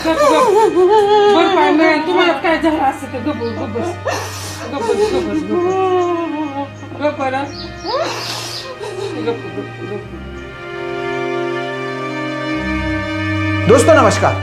तुम्हाला काय झालं असं तर दोस्तों नमस्कार।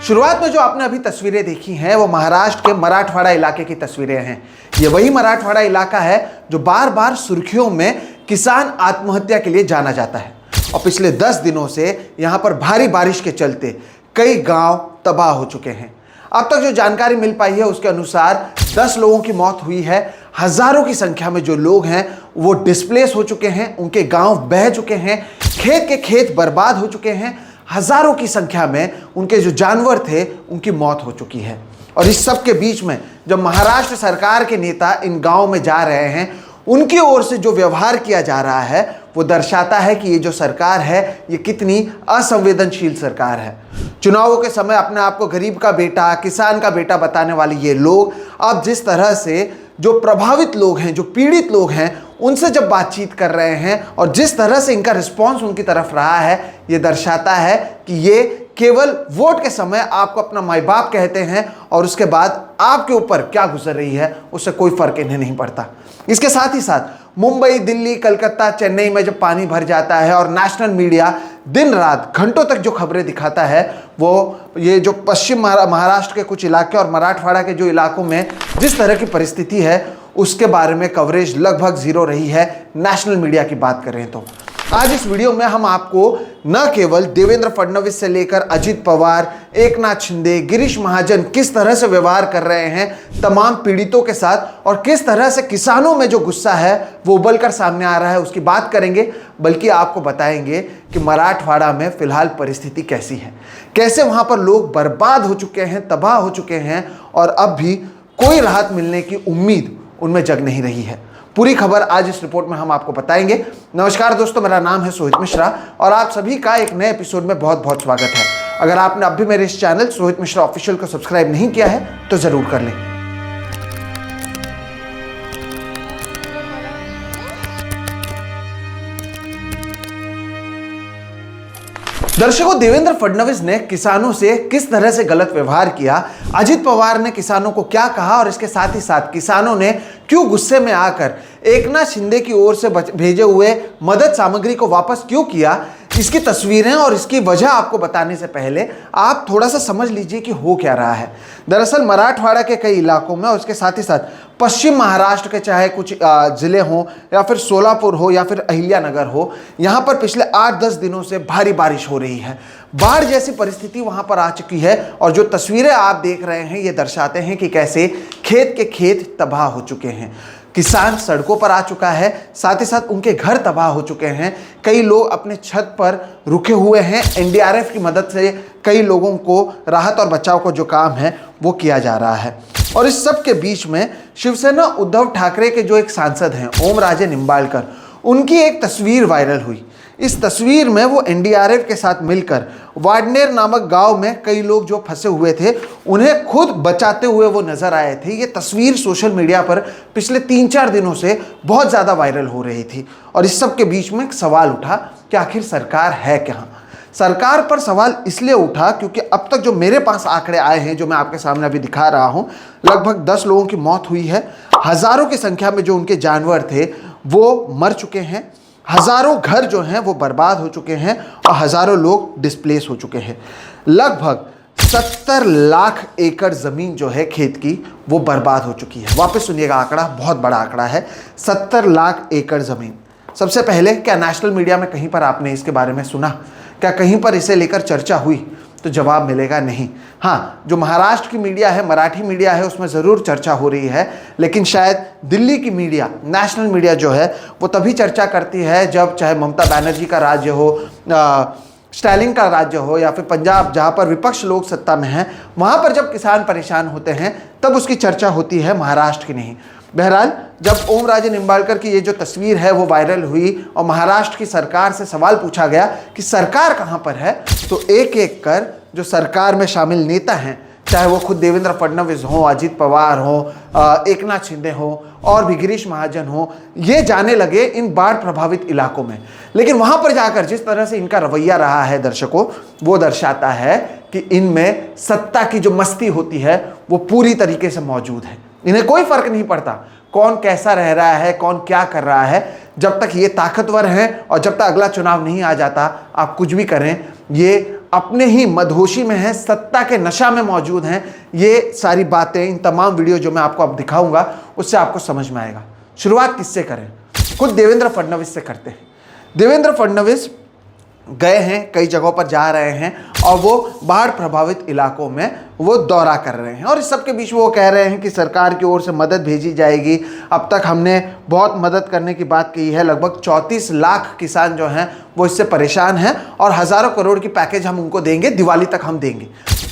शुरुआत में जो आपने अभी तस्वीरें देखी हैं वो महाराष्ट्र के मराठवाड़ा इलाके की तस्वीरें हैं। ये वही मराठवाड़ा इलाका है जो बार बार सुर्खियों में किसान आत्महत्या के लिए जाना जाता है और पिछले 10 दिनों से यहां पर भारी बारिश के चलते कई गांव तबाह हो चुके हैं। अब तक जो जानकारी मिल पाई है उसके अनुसार 10 लोगों की मौत हुई है। हजारों की संख्या में जो लोग हैं वो डिस्प्लेस हो चुके हैं, उनके गांव बह चुके हैं, खेत के खेत बर्बाद हो चुके हैं। हजारों की संख्या में उनके जो जानवर थे उनकी मौत हो चुकी है। और इस सब के बीच में जब महाराष्ट्र सरकार के नेता इन गांवों में जा रहे हैं, उनकी ओर से जो व्यवहार किया जा रहा है वो दर्शाता है कि ये जो सरकार है ये कितनी असंवेदनशील सरकार है। चुनावों के समय अपने आप को गरीब का बेटा, किसान का बेटा बताने वाले ये लोग अब जिस तरह से जो प्रभावित लोग हैं, जो पीड़ित लोग हैं, उनसे जब बातचीत कर रहे हैं और जिस तरह से इनका रिस्पॉन्स उनकी तरफ रहा है, ये दर्शाता है कि ये केवल वोट के समय आपको अपना माई बाप कहते हैं और उसके बाद आपके ऊपर क्या गुजर रही है उससे कोई फर्क इन्हें नहीं पड़ता। इसके साथ ही साथ मुंबई, दिल्ली, कलकत्ता, चेन्नई में जब पानी भर जाता है और नेशनल मीडिया दिन रात घंटों तक जो खबरें दिखाता है वो ये जो पश्चिम महाराष्ट्र के कुछ इलाके और मराठवाड़ा के जो इलाकों में जिस तरह की परिस्थिति है उसके बारे में कवरेज लगभग जीरो रही है नेशनल मीडिया की बात करें तो। आज इस वीडियो में हम आपको न केवल देवेंद्र फडणवीस से लेकर अजित पवार, एकनाथ शिंदे, गिरीश महाजन किस तरह से व्यवहार कर रहे हैं तमाम पीड़ितों के साथ और किस तरह से किसानों में जो गुस्सा है वो उबल कर सामने आ रहा है उसकी बात करेंगे, बल्कि आपको बताएंगे कि मराठवाड़ा में फिलहाल परिस्थिति कैसी है, कैसे वहां पर लोग बर्बाद हो चुके हैं, तबाह हो चुके हैं और अब भी कोई राहत मिलने की उम्मीद उनमें जग नहीं रही है। पूरी खबर आज इस रिपोर्ट में हम आपको बताएंगे। नमस्कार दोस्तों, मेरा नाम है सोहित मिश्रा और आप सभी का एक नए एपिसोड में बहुत बहुत स्वागत है। अगर आपने अब भी मेरे इस चैनल सोहित मिश्रा ऑफिशियल को सब्सक्राइब नहीं किया है तो जरूर कर लें। दर्शकों, देवेंद्र फडणवीस ने किसानों से किस तरह से गलत व्यवहार किया, अजित पवार ने किसानों को क्या कहा और इसके साथ ही साथ किसानों ने क्यों गुस्से में आकर एकनाथ शिंदे की ओर से भेजे हुए मदद सामग्री को वापस क्यों किया, इसकी तस्वीरें और इसकी वजह आपको बताने से पहले आप थोड़ा सा समझ लीजिए कि हो क्या रहा है। दरअसल मराठवाड़ा के कई इलाकों में और उसके साथ ही साथ पश्चिम महाराष्ट्र के चाहे कुछ ज़िले हों या फिर सोलापुर हो या फिर अहिल्यानगर हो, यहाँ पर पिछले 8-10 दिनों से भारी बारिश हो रही है। बाढ़ जैसी परिस्थिति वहाँ पर आ चुकी है और जो तस्वीरें आप देख रहे हैं ये दर्शाते हैं कि कैसे खेत के खेत तबाह हो चुके हैं, किसान सड़कों पर आ चुका है, साथ ही साथ उनके घर तबाह हो चुके हैं। कई लोग अपने छत पर रुके हुए हैं। एनडीआरएफ की मदद से कई लोगों को राहत और बचाव का जो काम है वो किया जा रहा है। और इस सब के बीच में शिवसेना उद्धव ठाकरे के जो एक सांसद हैं ओमराजे निंबाळकर, उनकी एक तस्वीर वायरल हुई। इस तस्वीर में वो एनडीआरएफ के साथ मिलकर वाडनेर नामक गांव में कई लोग जो फंसे हुए थे उन्हें खुद बचाते हुए वो नजर आए थे। ये तस्वीर सोशल मीडिया पर पिछले 3-4 दिनों से बहुत ज़्यादा वायरल हो रही थी और इस सब के बीच में एक सवाल उठा कि आखिर सरकार है कहाँ। सरकार पर सवाल इसलिए उठा क्योंकि अब तक जो मेरे पास आंकड़े आए हैं, जो मैं आपके सामने अभी दिखा रहा हूँ, लगभग 10 लोगों की मौत हुई है। हज़ारों की संख्या में जो उनके जानवर थे वो मर चुके हैं। हज़ारों घर जो हैं वो बर्बाद हो चुके हैं और हज़ारों लोग डिस्प्लेस हो चुके हैं। लगभग 70 लाख एकड़ ज़मीन जो है खेत की वो बर्बाद हो चुकी है। वापस सुनिएगा, आंकड़ा बहुत बड़ा आंकड़ा है, 70 लाख एकड़ ज़मीन। सबसे पहले, क्या नेशनल मीडिया में कहीं पर आपने इसके बारे में सुना? क्या कहीं पर इसे लेकर चर्चा हुई? तो जवाब मिलेगा नहीं। हाँ, जो महाराष्ट्र की मीडिया है, मराठी मीडिया है, उसमें ज़रूर चर्चा हो रही है, लेकिन शायद दिल्ली की मीडिया, नेशनल मीडिया जो है वो तभी चर्चा करती है जब चाहे ममता बनर्जी का राज्य हो, स्टालिन का राज्य हो या फिर पंजाब जहाँ पर विपक्ष लोग सत्ता में हैं, वहाँ पर जब किसान परेशान होते हैं तब उसकी चर्चा होती है, महाराष्ट्र की नहीं। बहरहाल, जब ओमराजे निंबाळकर की ये जो तस्वीर है वो वायरल हुई और महाराष्ट्र की सरकार से सवाल पूछा गया कि सरकार कहाँ पर है, तो एक एक कर जो सरकार में शामिल नेता हैं चाहे वो खुद देवेंद्र फडणवीस हो, अजित पवार हो, एकनाथ शिंदे हो और भी गिरीश महाजन हो, ये जाने लगे इन बाढ़ प्रभावित इलाकों में। लेकिन वहां पर जाकर जिस तरह से इनका रवैया रहा है दर्शकों, वो दर्शाता है कि इनमें सत्ता की जो मस्ती होती है वो पूरी तरीके से मौजूद है। इन्हें कोई फर्क नहीं पड़ता कौन कैसा रह रहा है, कौन क्या कर रहा है। जब तक ये ताकतवर हैं और जब तक अगला चुनाव नहीं आ जाता, आप कुछ भी करें, ये अपने ही मदहोशी में हैं, सत्ता के नशा में मौजूद हैं। ये सारी बातें, इन तमाम वीडियो जो मैं आपको अब दिखाऊंगा, उससे आपको समझ में आएगा। शुरुआत किससे करें? खुद देवेंद्र फडणवीस से करते हैं। देवेंद्र फडणवीस गए हैं, कई जगहों पर जा रहे हैं और वो बाढ़ प्रभावित इलाकों में वो दौरा कर रहे हैं और इस सब के बीच वो कह रहे हैं कि सरकार की ओर से मदद भेजी जाएगी। अब तक हमने बहुत मदद करने की बात कही है। लगभग 34 लाख किसान जो हैं वो इससे परेशान हैं और हज़ारों करोड़ की पैकेज हम उनको देंगे, दिवाली तक हम देंगे।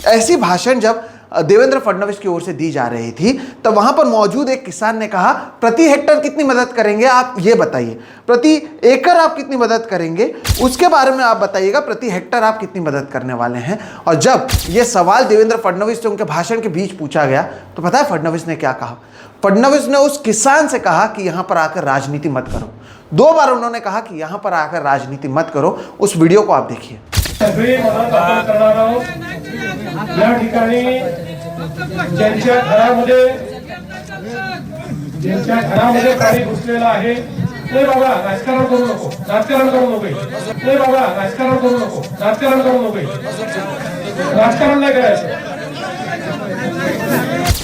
ऐसी भाषण जब देवेंद्र फडणवीस की ओर से दी जा रही थी तब वहां पर मौजूद एक किसान ने कहा, प्रति हेक्टर कितनी मदद करेंगे आप ये बताइए, प्रति एकड़ आप कितनी मदद करेंगे उसके बारे में आप बताइएगा, प्रति हेक्टर आप कितनी मदद करने वाले हैं। और जब ये सवाल देवेंद्र फडणवीस से उनके भाषण के बीच पूछा गया तो पता है फडणवीस ने क्या कहा? फडणवीस ने उस किसान से कहा कि यहां पर आकर राजनीति मत करो। 2 बार उन्होंने कहा कि यहां पर आकर राजनीति मत करो। उस वीडियो को आप देखिए। या ठिकाणी ज्यांच्या घरामध्ये पाणी घुसलेलं आहे, नाही बाबा राजकारण करू नको, राजकारण करू नको, नाही बाबा राजकारण करू नको, राजकारण करू नको, राजकारण नाही करायचं।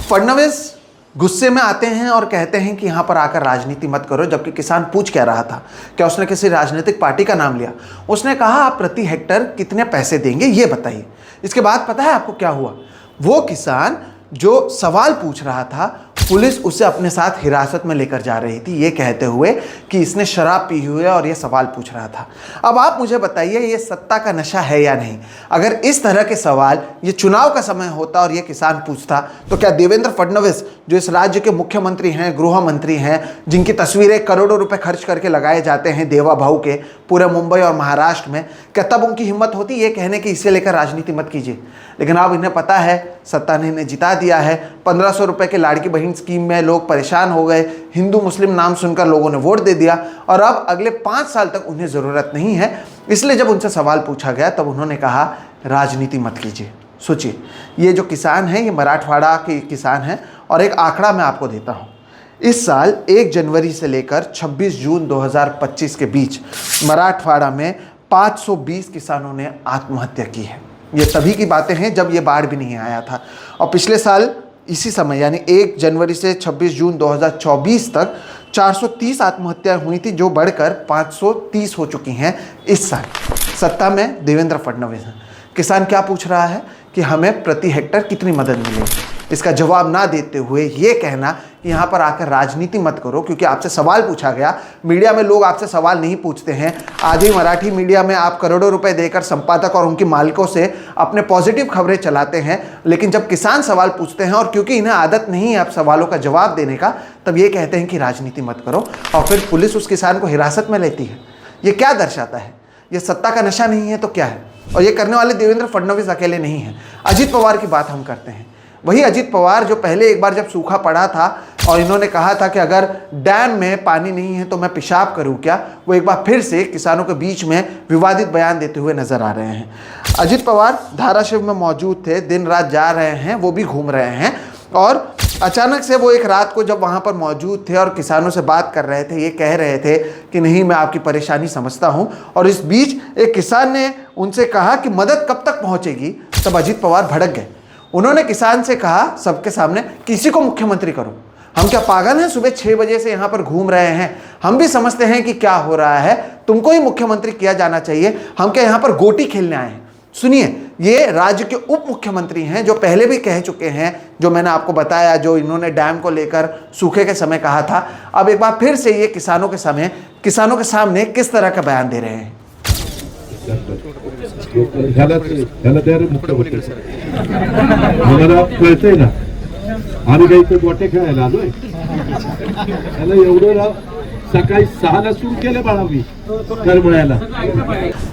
फडणवीस गुस्से में आते हैं और कहते हैं कि यहां पर आकर राजनीति मत करो, जबकि किसान पूछ क्या रहा था, क्या उसने किसी राजनीतिक पार्टी का नाम लिया? उसने कहा आप प्रति हेक्टर कितने पैसे देंगे ये बताइए। इसके बाद पता है आपको क्या हुआ? वो किसान जो सवाल पूछ रहा था, पुलिस उसे अपने साथ हिरासत में लेकर जा रही थी, ये कहते हुए कि इसने शराब पी हुई है और ये सवाल पूछ रहा था। अब आप मुझे बताइए, ये सत्ता का नशा है या नहीं? अगर इस तरह के सवाल ये चुनाव का समय होता और ये किसान पूछता तो क्या देवेंद्र फडणवीस जो इस राज्य के मुख्यमंत्री हैं, गृह मंत्री हैं, जिनकी तस्वीरें करोड़ों रुपए खर्च करके लगाए जाते हैं देवा भाऊ के पूरे मुंबई और महाराष्ट्र में, क्या तब उनकी हिम्मत होती ये कहने की इसे लेकर राजनीति मत कीजिए? लेकिन अब इन्हें पता है सत्ता ने इन्हें जिता दिया है। 1500 रुपए के लाड़की बहन स्कीम में लोग परेशान हो गए, हिंदू मुस्लिम नाम सुनकर लोगों ने वोट दे दिया और अब अगले 5 साल तक उन्हें ज़रूरत नहीं है। इसलिए जब उनसे सवाल पूछा गया तब उन्होंने कहा राजनीति मत कीजिए। सोचिए, ये जो किसान हैं ये मराठवाड़ा के किसान हैं और एक आंकड़ा मैं आपको देता हूँ। इस साल 1 जनवरी से लेकर 26 जून 2025 के बीच मराठवाड़ा में 520 किसानों ने आत्महत्या की है। ये तभी की बातें हैं जब ये बाढ़ भी नहीं आया था। और पिछले साल इसी समय यानी 1 जनवरी से 26 जून 2024 तक 430 आत्महत्याएं हुई थी, जो बढ़कर 530 हो चुकी हैं इस साल। सत्ता में देवेंद्र फडणवीस हैं। किसान क्या पूछ रहा है कि हमें प्रति हेक्टर कितनी मदद मिलेगी? इसका जवाब ना देते हुए ये कहना कि यहाँ पर आकर राजनीति मत करो क्योंकि आपसे सवाल पूछा गया। मीडिया में लोग आपसे सवाल नहीं पूछते हैं। आधी मराठी मीडिया में आप करोड़ों रुपए देकर संपादक और उनकी मालिकों से अपने पॉजिटिव खबरें चलाते हैं, लेकिन जब किसान सवाल पूछते हैं और क्योंकि इन्हें आदत नहीं है आप सवालों का जवाब देने का, तब ये कहते हैं कि राजनीति मत करो और फिर पुलिस उस किसान को हिरासत में लेती है। ये क्या दर्शाता है? ये सत्ता का नशा नहीं है तो क्या है? और ये करने वाले देवेंद्र फडणवीस अकेले नहीं हैं। अजित पवार की बात हम करते हैं। वही अजित पवार जो पहले एक बार जब सूखा पड़ा था और इन्होंने कहा था कि अगर डैम में पानी नहीं है तो मैं पेशाब करूं क्या, वो एक बार फिर से किसानों के बीच में विवादित बयान देते हुए नजर आ रहे हैं। अजित पवार धाराशिव में मौजूद थे, दिन रात जा रहे हैं, वो भी घूम रहे हैं और अचानक से वो एक रात को जब वहाँ पर मौजूद थे और किसानों से बात कर रहे थे, ये कह रहे थे कि नहीं मैं आपकी परेशानी समझता हूँ। और इस बीच एक किसान ने उनसे कहा कि मदद कब तक पहुँचेगी? तब अजित पवार भड़क गए। उन्होंने किसान से कहा सबके सामने, किसी को मुख्यमंत्री करो। हम क्या पागल हैं? सुबह 6 बजे से यहाँ पर घूम रहे हैं, हम भी समझते हैं कि क्या हो रहा है, तुमको ही मुख्यमंत्री किया जाना चाहिए। हम क्या यहाँ पर गोटी खेलने आए हैं? सुनिए, ये राज्य के उप मुख्यमंत्री हैं जो पहले भी कह चुके हैं, जो मैंने आपको बताया, जो इन्होंने डैम को लेकर सूखे के समय कहा था। अब एक बार फिर से ये किसानों के सामने किस तरह का बयान दे रहे हैं। आम्हाला कळतंय ना, आम्ही काही गोटे खेळायला आलोय, त्याला एवढं सकाळी 6ला सुरू केलं बाळा मी करमळ्याला.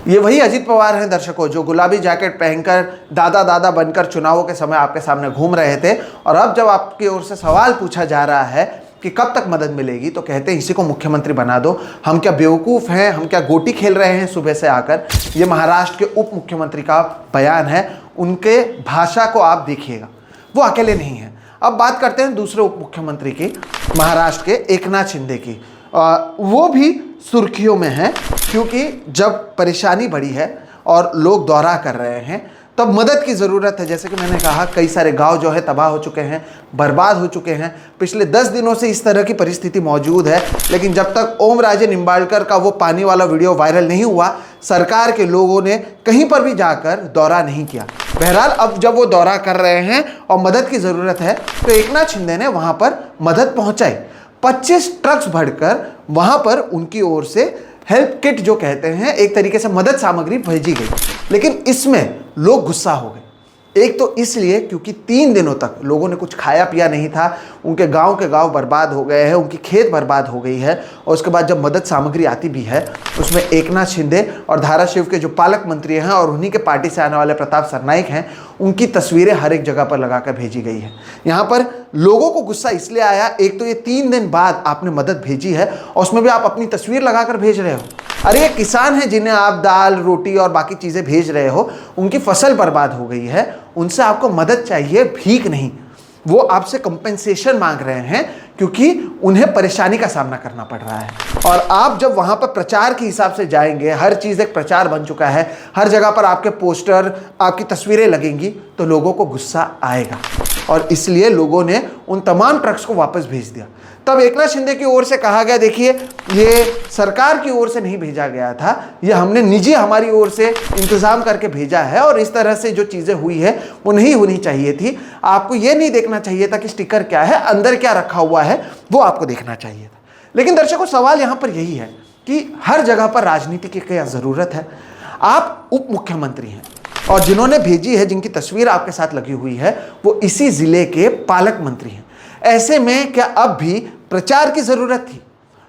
ये वही अजीत पवार हैं दर्शकों, जो गुलाबी जैकेट पहनकर दादा दादा बनकर चुनावों के समय आपके सामने घूम रहे थे, और अब जब आपकी ओर से सवाल पूछा जा रहा है कि कब तक मदद मिलेगी तो कहते हैं इसी को मुख्यमंत्री बना दो. हम क्या बेवकूफ़ हैं, हम क्या गोटी खेल रहे हैं सुबह से आकर. ये महाराष्ट्र के उप मुख्यमंत्री का बयान है. उनके भाषा को आप देखिएगा, वो अकेले नहीं हैं. अब बात करते हैं दूसरे उप मुख्यमंत्री की, महाराष्ट्र के एकनाथ शिंदे की. वो भी सुर्खियों में हैं क्योंकि जब परेशानी बढ़ी है और लोग दौरा कर रहे हैं तब मदद की ज़रूरत है. जैसे कि मैंने कहा, कई सारे गांव जो है तबाह हो चुके हैं, बर्बाद हो चुके हैं. पिछले 10 दिनों से इस तरह की परिस्थिति मौजूद है, लेकिन जब तक ओम राजे निम्बाड़कर का वो पानी वाला वीडियो वायरल नहीं हुआ, सरकार के लोगों ने कहीं पर भी जाकर दौरा नहीं किया. बहरहाल अब जब वो दौरा कर रहे हैं और मदद की ज़रूरत है तो एकनाथ शिंदे ने वहाँ पर मदद पहुँचाई. 25 ट्रक्स भरकर वहाँ पर उनकी ओर से हेल्प किट जो कहते हैं, एक तरीके से मदद सामग्री भेजी गई. लेकिन इसमें लोग गुस्सा हो गए. एक तो इसलिए क्योंकि 3 दिनों तक लोगों ने कुछ खाया पिया नहीं था, उनके गांव के गांव बर्बाद हो गए हैं, उनकी खेत बर्बाद हो गई है. और उसके बाद जब मदद सामग्री आती भी है उसमें एकनाथ शिंदे और धाराशिव के जो पालक मंत्री हैं और उन्हीं के पार्टी से आने वाले प्रताप सरनाइक हैं, उनकी तस्वीरें हर एक जगह पर लगाकर भेजी गई है. यहाँ पर लोगों को गुस्सा इसलिए आया, एक तो ये 3 दिन बाद आपने मदद भेजी है और उसमें भी आप अपनी तस्वीर लगाकर भेज रहे हो. अरे ये किसान हैं जिन्हें आप दाल रोटी और बाकी चीज़ें भेज रहे हो, उनकी फसल बर्बाद हो गई है, उनसे आपको मदद चाहिए, भीख नहीं. वो आपसे कंपेंसेशन मांग रहे हैं क्योंकि उन्हें परेशानी का सामना करना पड़ रहा है. और आप जब वहाँ पर प्रचार के हिसाब से जाएंगे, हर चीज़ एक प्रचार बन चुका है, हर जगह पर आपके पोस्टर, आपकी तस्वीरें लगेंगी, तो लोगों को गुस्सा आएगा. और इसलिए लोगों ने उन तमाम ट्रक्स को वापस भेज दिया. तब एकनाथ शिंदे की ओर से कहा गया, देखिए ये सरकार की ओर से नहीं भेजा गया था, ये हमने निजी हमारी ओर से इंतज़ाम करके भेजा है और इस तरह से जो चीज़ें हुई है वो नहीं होनी चाहिए थी. आपको ये नहीं देखना चाहिए था कि स्टिकर क्या है, अंदर क्या रखा हुआ है, वो आपको देखना चाहिए था. लेकिन दर्शकों, सवाल यहाँ पर यही है कि हर जगह पर राजनीति की क्या ज़रूरत है. आप उप मुख्यमंत्री हैं और जिन्होंने भेजी है, जिनकी तस्वीर आपके साथ लगी हुई है, वो इसी ज़िले के पालक मंत्री हैं. ऐसे में क्या अब भी प्रचार की ज़रूरत थी?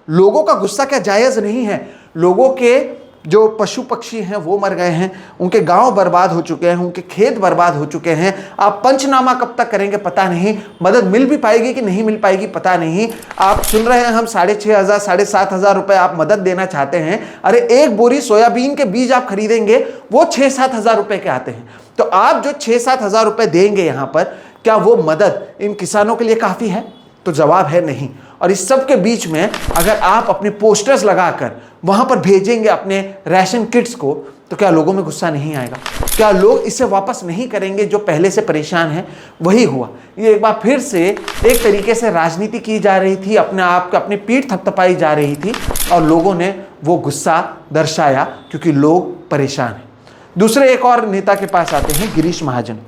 लोगों का गुस्सा क्या जायज़ नहीं है? लोगों के जो पशु पक्षी हैं वो मर गए हैं, उनके गांव बर्बाद हो चुके हैं, उनके खेत बर्बाद हो चुके हैं. आप पंचनामा कब तक करेंगे पता नहीं, मदद मिल भी पाएगी कि नहीं मिल पाएगी पता नहीं. आप सुन रहे हैं हम 6,500 7,500 रुपये आप मदद देना चाहते हैं. अरे एक बोरी सोयाबीन के बीज आप खरीदेंगे वो 6-7 हज़ार रुपये के आते हैं. तो आप जो 6-7 हज़ार रुपये देंगे यहाँ पर, क्या वो मदद इन किसानों के लिए काफ़ी है? तो जवाब है नहीं. और इस सब के बीच में अगर आप अपने पोस्टर्स लगाकर वहाँ पर भेजेंगे अपने राशन किट्स को, तो क्या लोगों में गुस्सा नहीं आएगा? क्या लोग इसे वापस नहीं करेंगे जो पहले से परेशान हैं? वही हुआ. ये एक बार फिर से एक तरीके से राजनीति की जा रही थी, अपने आप को अपनी पीठ थपथपाई जा रही थी और लोगों ने वो गुस्सा दर्शाया क्योंकि लोग परेशान हैं. दूसरे एक और नेता के पास आते हैं, गिरीश महाजन.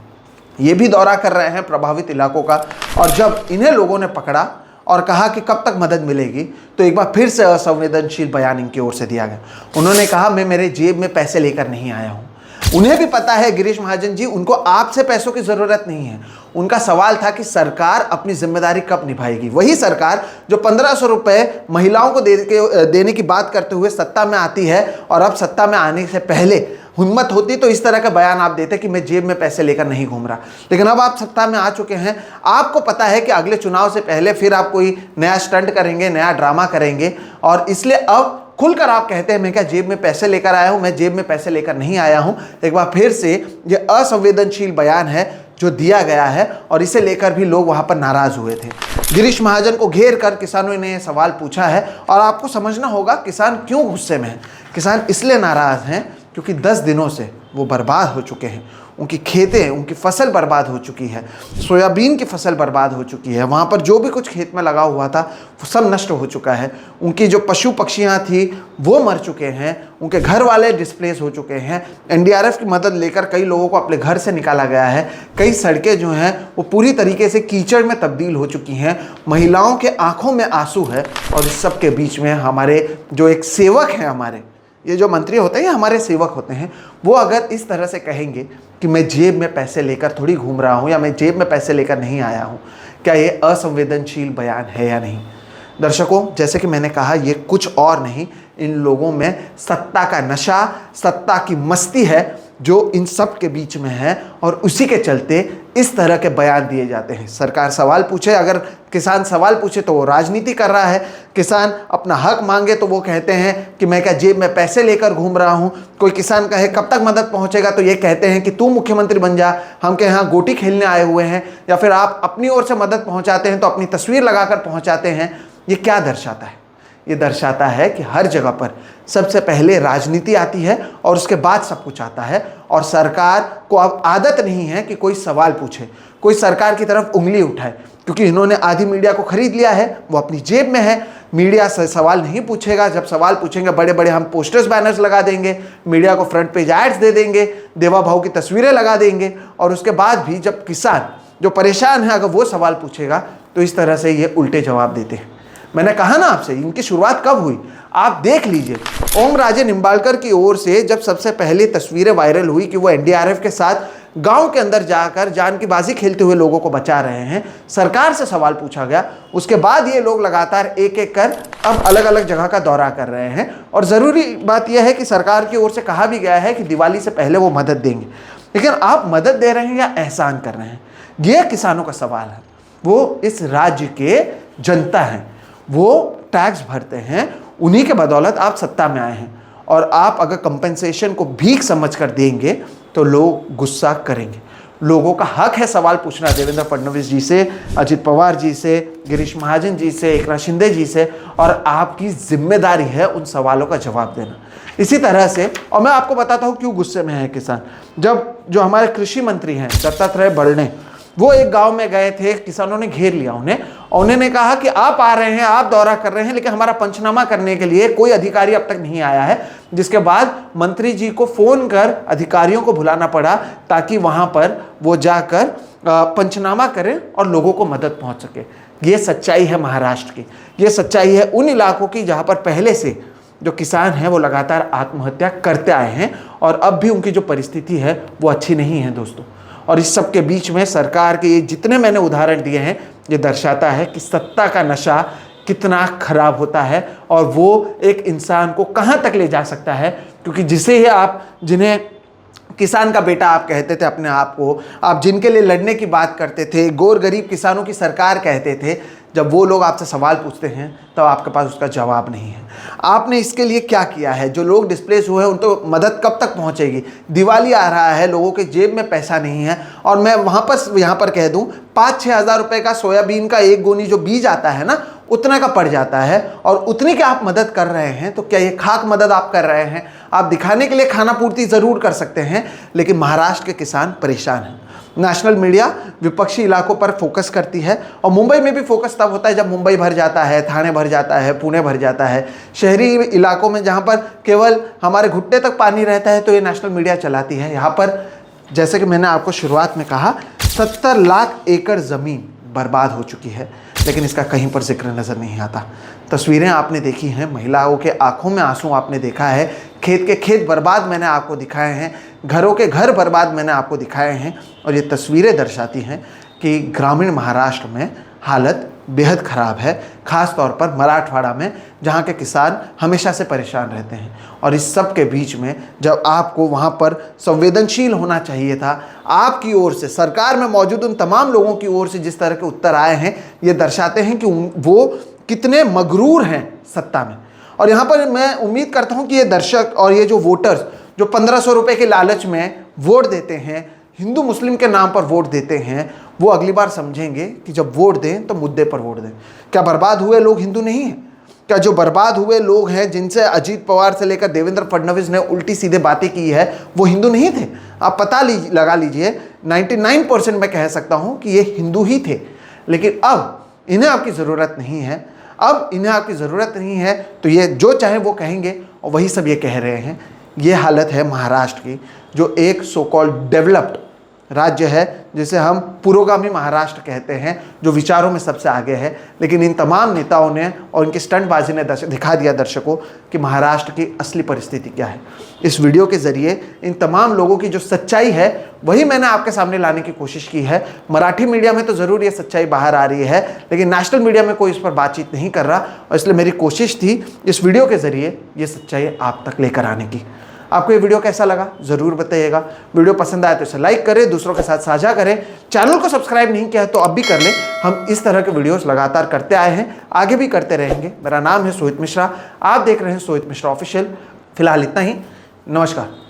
ये भी दौरा कर रहे हैं प्रभावित इलाकों का. और जब इन्हें लोगों ने पकड़ा और कहा कि कब तक मदद मिलेगी, तो एक बार फिर से असंवेदनशील बयान इनकी ओर से दिया गया. उन्होंने कहा, मैं मेरे जेब में पैसे लेकर नहीं आया हूँ. उन्हें भी पता है गिरीश महाजन जी, उनको आपसे पैसों की ज़रूरत नहीं है. उनका सवाल था कि सरकार अपनी जिम्मेदारी कब निभाएगी. वही सरकार जो 1,500 रुपये महिलाओं को देने की बात करते हुए सत्ता में आती है, और अब सत्ता में आने से पहले हिम्मत होती तो इस तरह का बयान आप देते कि मैं जेब में पैसे लेकर नहीं घूम रहा. लेकिन अब आप सत्ता में आ चुके हैं, आपको पता है कि अगले चुनाव से पहले फिर आप कोई नया स्टंट करेंगे, नया ड्रामा करेंगे, और इसलिए अब खुलकर आप कहते हैं मैं क्या जेब में पैसे लेकर आया हूं? मैं जेब में पैसे लेकर नहीं आया हूं. एक बार फिर से ये असंवेदनशील बयान है जो दिया गया है, और इसे लेकर भी लोग वहां पर नाराज हुए थे. गिरीश महाजन को घेर कर किसानों ने सवाल पूछा है, और आपको समझना होगा किसान क्यों गुस्से में हैं. किसान इसलिए नाराज हैं क्योंकि 10 दिनों से वो बर्बाद हो चुके हैं. उनकी खेतें, उनकी फसल बर्बाद हो चुकी है. सोयाबीन की फसल बर्बाद हो चुकी है. वहाँ पर जो भी कुछ खेत में लगा हुआ था वो सब नष्ट हो चुका है. उनकी जो पशु पक्षियाँ थी वो मर चुके हैं. उनके घर वाले डिस्प्लेस हो चुके हैं. एनडीआरएफ की मदद लेकर कई लोगों को अपने घर से निकाला गया है. कई सड़कें जो हैं वो पूरी तरीके से कीचड़ में तब्दील हो चुकी हैं. महिलाओं के आंखों में आंसू है. और इस सब के बीच में हमारे जो एक सेवक हैं, हमारे ये जो मंत्री होते हैं, हमारे सेवक होते हैं, वो अगर इस तरह से कहेंगे कि मैं जेब में पैसे लेकर थोड़ी घूम रहा हूँ या मैं जेब में पैसे लेकर नहीं आया हूँ, क्या ये असंवेदनशील बयान है या नहीं? दर्शकों, जैसे कि मैंने कहा, ये कुछ और नहीं, इन लोगों में सत्ता का नशा, सत्ता की मस्ती है जो इन सब के बीच में है, और उसी के चलते इस तरह के बयान दिए जाते हैं। सरकार सवाल पूछे, अगर किसान सवाल पूछे तो वो राजनीति कर रहा है, किसान अपना हक मांगे तो वो कहते हैं कि मैं क्या जेब में पैसे लेकर घूम रहा हूँ। कोई किसान कहे कब तक मदद पहुँचेगा तो ये कहते हैं कि तू मुख्यमंत्री बन जा, हम के यहाँ गोटी खेलने आए हुए हैं। या फिर आप अपनी ओर से मदद पहुँचाते हैं तो अपनी तस्वीर लगाकर पहुँचाते हैं। ये क्या दर्शाता है? ये दर्शाता है कि हर जगह पर सबसे पहले राजनीति आती है और उसके बाद सब कुछ आता है, और सरकार को अब आदत नहीं है कि कोई सवाल पूछे, कोई सरकार की तरफ उंगली उठाए, क्योंकि इन्होंने आधी मीडिया को खरीद लिया है, वो अपनी जेब में है। मीडिया से सवाल नहीं पूछेगा, जब सवाल पूछेंगे बड़े बड़े हम पोस्टर्स बैनर्स लगा देंगे, मीडिया को फ्रंट पेज एड्स दे देंगे, देवा भाव की तस्वीरें लगा देंगे, और उसके बाद भी जब किसान जो परेशान है अगर वो सवाल पूछेगा तो इस तरह से ये उल्टे जवाब देते हैं। मैंने कहा ना आपसे, इनकी शुरुआत कब हुई आप देख लीजिए। ओम राजे निंबाळकर की ओर से जब सबसे पहले तस्वीरें वायरल हुई कि वो एनडीआरएफ के साथ गांव के अंदर जाकर जान की बाजी खेलते हुए लोगों को बचा रहे हैं, सरकार से सवाल पूछा गया। उसके बाद ये लोग लगातार एक एक कर अब अलग अलग जगह का दौरा कर रहे हैं। और ज़रूरी बात यह है कि सरकार की ओर से कहा भी गया है कि दिवाली से पहले वो मदद देंगे, लेकिन आप मदद दे रहे हैं या एहसान कर रहे हैं, ये किसानों का सवाल है। वो इस राज्य के जनता हैं, वो टैक्स भरते हैं, उन्हीं के बदौलत आप सत्ता में आए हैं, और आप अगर कंपेंसेशन को भीख समझकर देंगे तो लोग गुस्सा करेंगे। लोगों का हक है सवाल पूछना देवेंद्र फडणवीस जी से, अजित पवार जी से, गिरीश महाजन जी से, एकनाथ शिंदे जी से, और आपकी जिम्मेदारी है उन सवालों का जवाब देना। इसी तरह से, और मैं आपको बताता हूँ क्यों गुस्से में है किसान। जब जो हमारे कृषि मंत्री हैं दत्तात्रेय बड़ने, वो एक गांव में गए थे, किसानों ने घेर लिया उन्हें, और उन्होंने कहा कि आप आ रहे हैं, आप दौरा कर रहे हैं, लेकिन हमारा पंचनामा करने के लिए कोई अधिकारी अब तक नहीं आया है। जिसके बाद मंत्री जी को फोन कर अधिकारियों को बुलाना पड़ा ताकि वहां पर वो जाकर पंचनामा करें और लोगों को मदद पहुंच सके। ये सच्चाई है महाराष्ट्र की, ये सच्चाई है उन इलाकों की जहां पर पहले से जो किसान हैं वो लगातार आत्महत्या करते आए हैं, और अब भी उनकी जो परिस्थिति है वो अच्छी नहीं है दोस्तों। और इस सब के बीच में सरकार के ये जितने मैंने उदाहरण दिए हैं, ये दर्शाता है कि सत्ता का नशा कितना खराब होता है, और वो एक इंसान को कहाँ तक ले जा सकता है। क्योंकि जिसे ही आप, जिन्हें किसान का बेटा आप कहते थे अपने आप को, आप जिनके लिए लड़ने की बात करते थे, गोर गरीब किसानों की सरकार कहते थे, जब वो लोग आपसे सवाल पूछते हैं तब आपके पास उसका जवाब नहीं है। आपने इसके लिए क्या किया है? जो लोग डिस्प्लेस हुए हैं उनको मदद कब तक पहुंचेगी? दिवाली आ रहा है, लोगों के जेब में पैसा नहीं है, और मैं यहाँ पर कह दूं 5-6 हज़ार रुपये का सोयाबीन का एक गोनी जो बीज आता है ना, उतना का पड़ जाता है, और उतनी की आप मदद कर रहे हैं। तो क्या ये खाक मदद आप कर रहे हैं? आप दिखाने के लिए खाना पूर्ति ज़रूर कर सकते हैं, लेकिन महाराष्ट्र के किसान परेशान हैं। नेशनल मीडिया विपक्षी इलाकों पर फोकस करती है, और मुंबई में भी फोकस तब होता है जब मुंबई भर जाता है, थाने भर जाता है, पुणे भर जाता है। शहरी इलाकों में जहां पर केवल हमारे घुटने तक पानी रहता है तो ये नेशनल मीडिया चलाती है। यहाँ पर जैसे कि मैंने आपको शुरुआत में कहा, 70 लाख एकड़ ज़मीन बर्बाद हो चुकी है, लेकिन इसका कहीं पर जिक्र नज़र नहीं आता। तस्वीरें आपने देखी हैं, महिलाओं के आंखों में आंसू आपने देखा है, खेत के खेत बर्बाद मैंने आपको दिखाए हैं, घरों के घर बर्बाद मैंने आपको दिखाए हैं, और ये तस्वीरें दर्शाती हैं कि ग्रामीण महाराष्ट्र में हालत बेहद ख़राब है, ख़ास तौर पर मराठवाड़ा में, जहाँ के किसान हमेशा से परेशान रहते हैं। और इस सब के बीच में जब आपको वहाँ पर संवेदनशील होना चाहिए था, आपकी ओर से, सरकार में मौजूद उन तमाम लोगों की ओर से जिस तरह के उत्तर आए हैं, ये दर्शाते हैं कि वो कितने मगरूर हैं सत्ता में। और यहाँ पर मैं उम्मीद करता हूँ कि ये दर्शक और ये जो वोटर्स जो 1500 रुपये के लालच में वोट देते हैं, हिंदू मुस्लिम के नाम पर वोट देते हैं, वो अगली बार समझेंगे कि जब वोट दें तो मुद्दे पर वोट दें। क्या बर्बाद हुए लोग हिंदू नहीं हैं? क्या जो बर्बाद हुए लोग हैं, जिनसे अजीत पवार से लेकर देवेंद्र फडणवीस ने उल्टी सीधे बातें की है, वो हिंदू नहीं थे? आप पता लगा लीजिए, 99% मैं कह सकता हूँ कि ये हिंदू ही थे। लेकिन अब इन्हें आपकी ज़रूरत नहीं है, अब इन्हें आपकी ज़रूरत नहीं है, तो ये जो चाहे वो कहेंगे, और वही सब ये कह रहे हैं। ये हालत है महाराष्ट्र की, जो एक सो कॉल्ड डेवलप्ड राज्य है जिसे हम पुरोगामी महाराष्ट्र कहते हैं, जो विचारों में सबसे आगे है। लेकिन इन तमाम नेताओं ने और इनकी स्टंटबाजी ने दिखा दिया दर्शकों कि महाराष्ट्र की असली परिस्थिति क्या है। इस वीडियो के ज़रिए इन तमाम लोगों की जो सच्चाई है वही मैंने आपके सामने लाने की कोशिश की है। मराठी मीडिया में तो ज़रूर ये सच्चाई बाहर आ रही है, लेकिन नेशनल मीडिया में कोई इस पर बातचीत नहीं कर रहा, और इसलिए मेरी कोशिश थी इस वीडियो के ज़रिए ये सच्चाई आप तक लेकर आने की। आपको ये वीडियो कैसा लगा ज़रूर बताइएगा। वीडियो पसंद आए तो इसे लाइक करें, दूसरों के साथ साझा करें। चैनल को सब्सक्राइब नहीं किया है तो अब भी कर लें। हम इस तरह के वीडियोस लगातार करते आए हैं, आगे भी करते रहेंगे। मेरा नाम है सोहित मिश्रा, आप देख रहे हैं सोहित मिश्रा ऑफिशियल। फिलहाल इतना ही, नमस्कार।